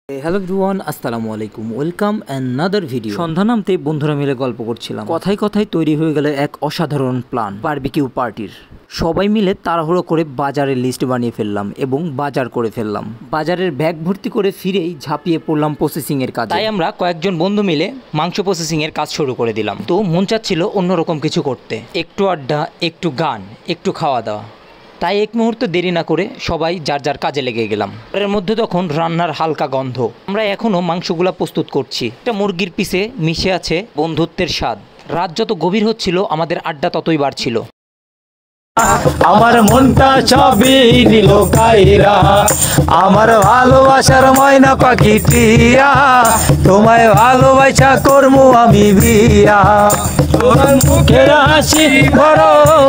Hello everyone, আসসালামু আলাইকুম। Welcome another video. সন্ধ্যা নামতে বন্ধুরা মিলে গল্প করছিলাম। কথায় কথায় তৈরি হয়ে গেল এক অসাধারণ প্ল্যান, বারবিকিউ পার্টির। সবাই মিলে তাড়াহুড়ো করে বাজারের লিস্ট বানিয়ে ফেললাম এবং বাজার করে ফেললাম। বাজারের ব্যাগ ভর্তি করে ফিরেই ঝাঁপিয়ে পড়লাম প্রসেসিং এর কাজে। তাই আমরা কয়েকজন বন্ধু মিলে মাংস প্রসেসিং এর কাজ শুরু করে দিলাম। তো মন চাচ্ছিল অন্যরকম কিছু করতে, একটু আড্ডা, একটু গান, একটু খাওয়া দাওয়া। তাই এক মুহূর্ত দেরি না করে সবাই যার যার কাজে লেগে গেলাম। এর মধ্যে তখন রান্নার হালকা গন্ধ। আমরা এখনও মাংসগুলা প্রস্তুত করছি। একটা মুরগির পিসে মিশে আছে বন্ধুত্বের স্বাদ। রাত যত গভীর হচ্ছিল আমাদের আড্ডা ততই বাড়ছিল। আমার মনটা সবই দিল কাইরা, আমার ভালোবাসার ময়না পাখি টিয়া, তোমায় ভালোবাসা করমু আমি বিয়া। তোমার মুখের হাসি বড়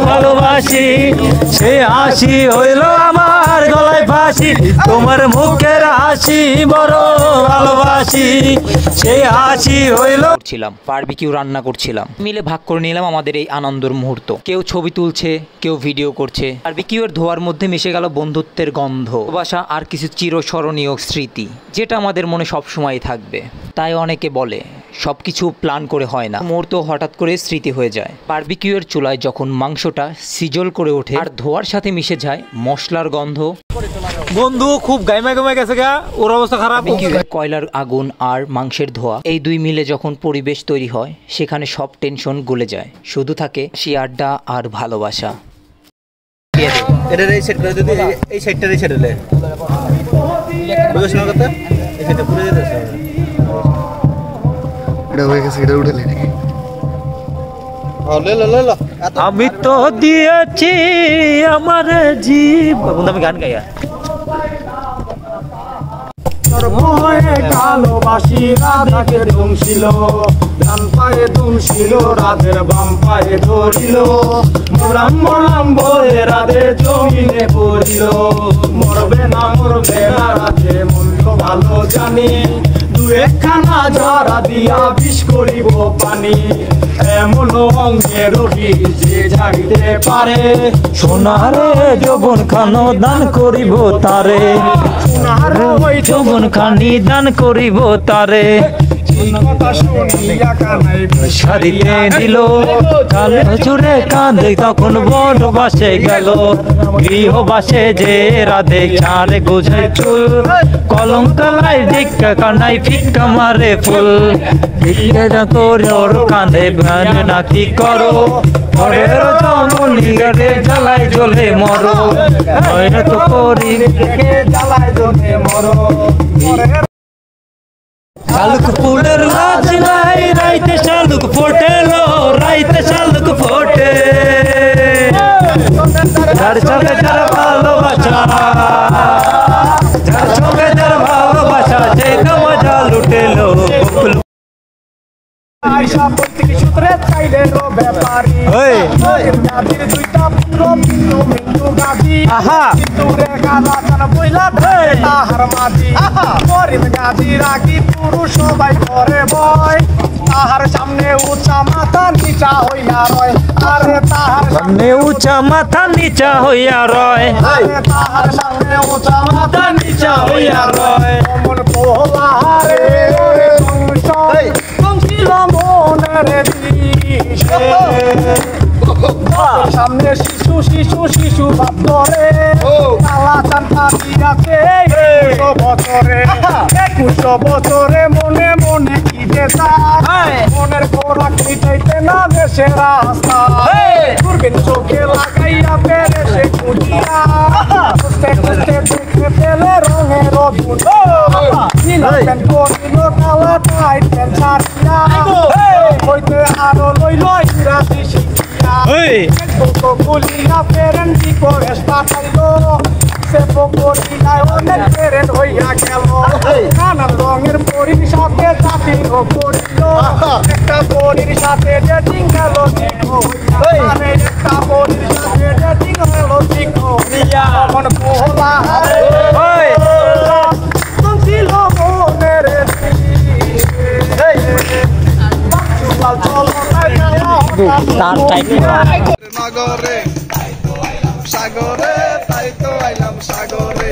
ভালোবাসি, সে হাসি হইল আমার গলায় ফাঁসি। তোমার মুখের হাসি বড় ভালোবাসি, সে হাসি হইল। বারবিকিউ রান্না করছিলাম, মিলে ভাগ করে নিলাম আমাদের এই আনন্দের মুহূর্ত। কেউ ছবি তুলছে, কেউ ভিডিও করছে। বারবিকিউর ধোয়ার মধ্যে মিশে গেল বন্ধুত্বের গন্ধ, ভালোবাসা আর কিছু চিরস্মরণীয় স্মৃতি, যেটা আমাদের মনে সবসময় থাকবে। তাই অনেকে বলে সবকিছু প্ল্যান করে হয় না, মুহূর্ত হঠাৎ করে স্মৃতি হয়ে যায়। বারবিকিউর চুলায় যখন মাংসটা সিজল করে ওঠে আর ধোয়ার সাথে মিশে যায় মশলার গন্ধ। বন্ধু খুব গাইমা গাইমা গেছে গা, ওর অবস্থা খারাপ। কয়লার আগুন আর মাংসের ধোয়া, এই দুই মিলে যখন পরিবেশ তৈরি হয় সেখানে সব টেনশন গলে যায়, শুধু থাকে সে আড্ডা আর ভালোবাসা। এই সাইডটার এই সাইডে বুঝছ না কথা, এই সাইডটা পুরো যেতে আছে। এটা হয়ে গেছে, এটা উঠে লে। আমি তো দিয়েছি আমার জীবন। আমি গান গাইয়া ভালোবাসি রাধাকে দুমছিল, ডান পায়ে দুমছিল, রাধের বাম পায়ে ধরিল, মরাম মরাম বলে রাধে জমিনে পড়িল। মরবে না রাধে মূল্য ভালো জানি, দু একখানা ঝরা দিয়া বিষ করিব পানি। এমন অঙ্গের যে জাগিতে পারে, সোনারে যৌবন খানো দান করিব তারে, সোনারে ওই যৌবন খানি দান করিব তারে। সারিতে দিল কালে জুড়ে কাঁদে, তখন বড় বাসে গেল গৃহবাসে যে রাধে ছাড়ে গোঝায় চুল, কলম কালাই ভিক্ষা কানাই ভিক্ষা মারে ফুল। ভিক্ষা করে ওর কাঁধে ভ্যান নাকি করো, পরের জমনি গাড়ে জ্বালায় জ্বলে মরো, তো করি জ্বালায় জ্বলে মরো। শালুক ফুলের লাজ নাই, রাইতে শালুক ফোটেলো, রাইতে শালুক ফোটে। যার সঙ্গে যার ভালোবাসা, যার সঙ্গে যার ভালোবাসা, যে মজা লুটেলো। সূত্রে চাইলে ব্যাপারী দুইটা পুত্র বিন্দু বিন্দু গাদি, সিন্দুরে গালা চান বইলা তাহার মাঝি। গরিব গাদি রাখি পুরুষ সবাই করে ভয়, তাহার সামনে উঁচা মাথা নিচা হইয়া রয়। আরে তাহার সামনে উঁচা মাথা নিচা হইয়া রয়, তাহার সামনে উঁচা মাথা নিচা হইয়া রয়। মন পোহারে মনের সামনে শিশু শিশু শিশু ভাব করে, কালা চান্তা দিয়াছে 21 বছরে। 21 বছরে মনে মনে কি যে মনের খোরাক মিটাইতে না দেশে রাস্তা, দূরবীন চোখে লাগাইয়া পেরে সে খুঁজিয়া, খুঁজতে খুঁজতে দেখে পেলে রঙের ধুন। নীলা প্যান্ট পরিল, কালা টাইট প্যান্ট ছাড়িয়া, হইতে আরো লইল ইংরাজি শিখিয়া। গুলিনা পেরেন্টি করে পাঠাইল, সে পকড়িনায় অনেক পেরেন্ট হইয়া গেল। নানান রঙের পরীর সাথে চাকরিও করিল, একটা পরীর সাথে ডেটিং গেল ঠিক হইয়া, একটা পরীর সাথে ডেটিং হলো ঠিক হইয়া। মন পোলা ছিল মনের সাগরে সাগরে তাই তো আইলাম সাগরে।